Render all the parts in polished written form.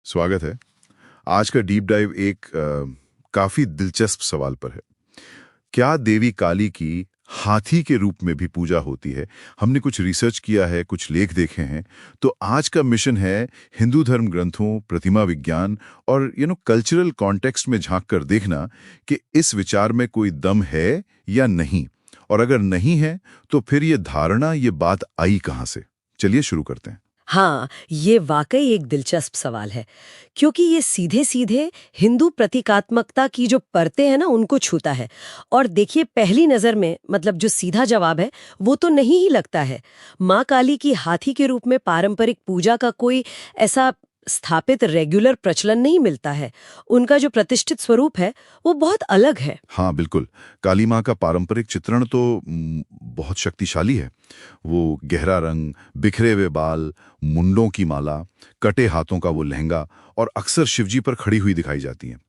स्वागत है। आज का डीप डाइव एक काफी दिलचस्प सवाल पर है। क्या देवी काली की हाथी के रूप में भी पूजा होती है? हमने कुछ रिसर्च किया है, कुछ लेख देखे हैं। तो आज का मिशन है हिंदू धर्म ग्रंथों, प्रतिमा विज्ञान और कल्चरल कॉन्टेक्स्ट में झांक कर देखना कि इस विचार में कोई दम है या नहीं, और अगर नहीं है तो फिर ये धारणा, ये बात आई कहां से। चलिए शुरू करते हैं। हाँ, ये वाकई एक दिलचस्प सवाल है, क्योंकि ये सीधे सीधे हिंदू प्रतीकात्मकता की जो परतें हैं ना, उनको छूता है। और देखिए, पहली नज़र में मतलब जो सीधा जवाब है वो तो नहीं ही लगता है। माँ काली की हाथी के रूप में पारंपरिक पूजा का कोई ऐसा स्थापित रेगुलर प्रचलन नहीं मिलता है। उनका जो प्रतिष्ठित स्वरूप है वो बहुत अलग है। हाँ बिल्कुल, काली माँ का पारंपरिक चित्रण तो बहुत शक्तिशाली है। वो गहरा रंग, बिखरे हुए बाल, मुंडों की माला, कटे हाथों का वो लहंगा और अक्सर शिवजी पर खड़ी हुई दिखाई जाती हैं।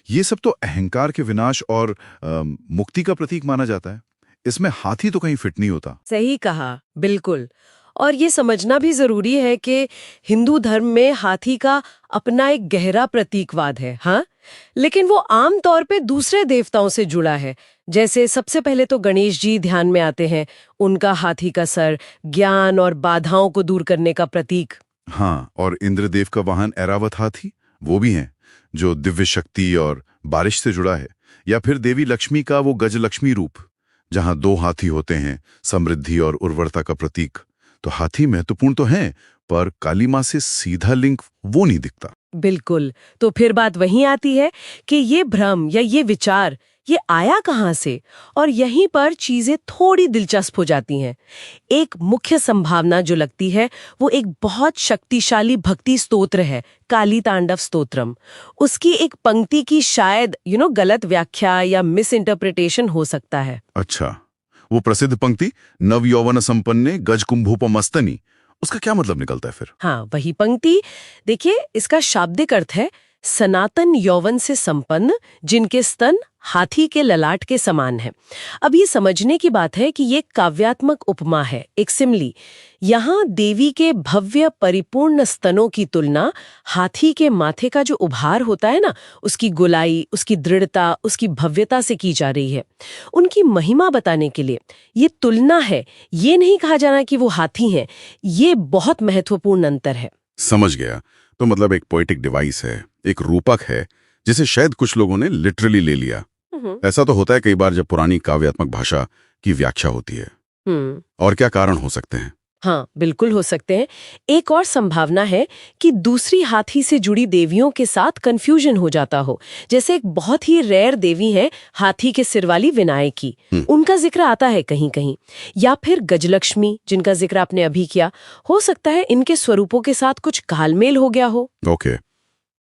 ये सब तो अहंकार के विनाश और मुक्ति का प्रतीक माना जाता है। इसमें हाथी तो कहीं फिट नहीं होता। सही कहा, बिल्कुल। और ये समझना भी जरूरी है कि हिंदू धर्म में हाथी का अपना एक गहरा प्रतीकवाद है, हाँ, लेकिन वो आम तौर पे दूसरे देवताओं से जुड़ा है। जैसे सबसे पहले तो गणेश जी ध्यान में आते हैं। उनका हाथी का सर ज्ञान और बाधाओं को दूर करने का प्रतीक। हाँ, और इंद्रदेव का वाहन ऐरावत हाथी वो भी हैं, जो दिव्य शक्ति और बारिश से जुड़ा है। या फिर देवी लक्ष्मी का वो गजलक्ष्मी रूप, जहां दो हाथी होते हैं, समृद्धि और उर्वरता का प्रतीक। तो हाथी महत्वपूर्ण तो हैं, पर काली माँ से सीधा लिंक वो नहीं दिखता। बिल्कुल। तो फिर बात वहीं आती है कि ये भ्रम या ये विचार ये आया कहाँ से, और यहीं पर चीजें थोड़ी दिलचस्प हो जाती हैं। एक मुख्य संभावना जो लगती है वो एक बहुत शक्तिशाली भक्ति स्तोत्र है, काली तांडव स्तोत्रम। उसकी एक पंक्ति की शायद गलत व्याख्या या मिस इंटरप्रिटेशन हो सकता है। अच्छा, वो प्रसिद्ध पंक्ति नव यौवन संपन्ने गज कुंभोपमस्तनी, उसका क्या मतलब निकलता है फिर? हाँ, वही पंक्ति। देखिए, इसका शाब्दिक अर्थ है सनातन यौवन से संपन्न, जिनके स्तन हाथी के ललाट के समान है। अब ये समझने की बात है कि ये काव्यात्मक उपमा है, एक सिमली। यहाँ देवी के भव्य परिपूर्ण स्तनों की तुलना हाथी के माथे का जो उभार होता है ना, उसकी गोलाई, उसकी दृढ़ता, उसकी भव्यता से की जा रही है। उनकी महिमा बताने के लिए ये तुलना है, ये नहीं कहा जाना कि वो हाथी हैं। ये बहुत महत्वपूर्ण अंतर है। समझ गया। तो मतलब एक पोएटिक डिवाइस है, एक रूपक है, जिसे शायद कुछ लोगों ने लिटरली ले लिया। ऐसा तो होता है कई बार जब पुरानी काव्यात्मक भाषा की व्याख्या होती है। और क्या कारण हो सकते हैं? हाँ, बिल्कुल हो सकते हैं। एक और संभावना है कि दूसरी हाथी से जुड़ी देवियों के साथ कंफ्यूजन हो जाता हो। जैसे एक बहुत ही रेयर देवी है हाथी के सिर वाली विनायकी, उनका जिक्र आता है कहीं कहीं। या फिर गजलक्ष्मी, जिनका जिक्र आपने अभी किया। हो सकता है इनके स्वरूपों के साथ कुछ घालमेल हो गया हो। ओके,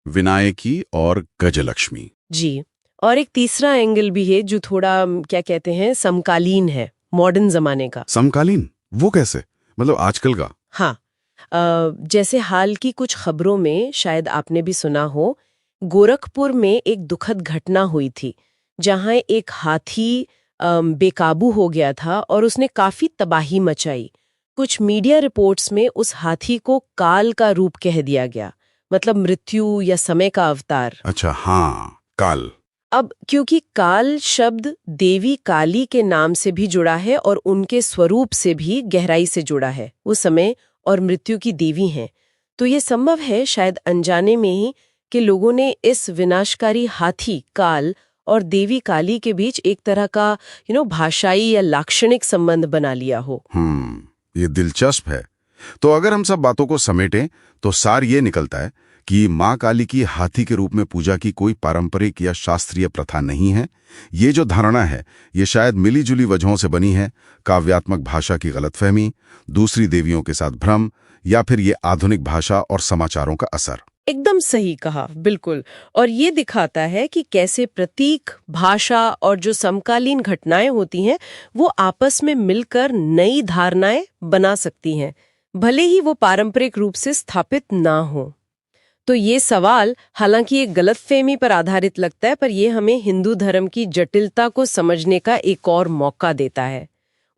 विनायकी और गजलक्ष्मी। जी। और एक तीसरा एंगल भी है जो थोड़ा क्या कहते हैं, समकालीन है, मॉडर्न जमाने का। समकालीन? वो कैसे? मतलब आजकल का? हाँ, जैसे हाल की कुछ खबरों में शायद आपने भी सुना हो, गोरखपुर में एक दुखद घटना हुई थी, जहां एक हाथी बेकाबू हो गया था और उसने काफी तबाही मचाई। कुछ मीडिया रिपोर्ट्स में उस हाथी को काल का रूप कह दिया गया, मतलब मृत्यु या समय का अवतार। अच्छा, हाँ, काल। अब क्योंकि काल शब्द देवी काली के नाम से भी जुड़ा है और उनके स्वरूप से भी गहराई से जुड़ा है, वो समय और मृत्यु की देवी हैं, तो ये संभव है शायद अनजाने में ही कि लोगों ने इस विनाशकारी हाथी काल और देवी काली के बीच एक तरह का भाषाई या लाक्षणिक संबंध बना लिया हो। ये दिलचस्प है। तो अगर हम सब बातों को समेटें तो सार ये निकलता है कि माँ काली की हाथी के रूप में पूजा की कोई पारंपरिक या शास्त्रीय प्रथा नहीं है। ये जो धारणा है ये शायद मिली-जुली वजहों से बनी है, काव्यात्मक भाषा की गलतफहमी, दूसरी देवियों के साथ भ्रम, या फिर ये आधुनिक भाषा और समाचारों का असर। एकदम सही कहा, बिल्कुल। और ये दिखाता है कि कैसे प्रतीक, भाषा और जो समकालीन घटनाएं होती हैं वो आपस में मिलकर नई धारणाएं बना सकती हैं, भले ही वो पारंपरिक रूप से स्थापित ना हो। तो ये सवाल हालांकि एक गलतफहमी पर आधारित लगता है, पर ये हमें हिंदू धर्म की जटिलता को समझने का एक और मौका देता है।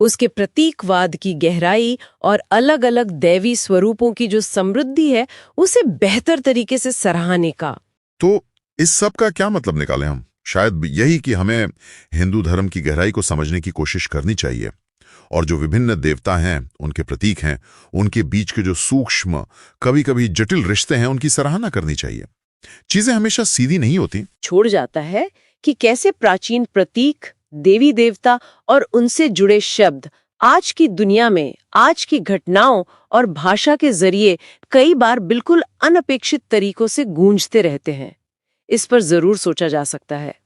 उसके प्रतीकवाद की गहराई और अलग-अलग दैवी स्वरूपों की जो समृद्धि है, उसे बेहतर तरीके से सराहने का। तो इस सब का क्या मतलब निकालें हम? शायद यही कि हमें हिंदू धर्म की गहराई को समझने की कोशिश करनी चाहिए और जो विभिन्न देवता हैं, उनके प्रतीक हैं, उनके बीच के जो सूक्ष्म, कभी-कभी जटिल रिश्ते हैं, उनकी सराहना करनी चाहिए। चीजें हमेशा सीधी नहीं होती। छोड़ जाता है कि कैसे प्राचीन प्रतीक, देवी देवता और उनसे जुड़े शब्द आज की दुनिया में, आज की घटनाओं और भाषा के जरिए कई बार बिल्कुल अनपेक्षित तरीकों से गूंजते रहते हैं। इस पर जरूर सोचा जा सकता है।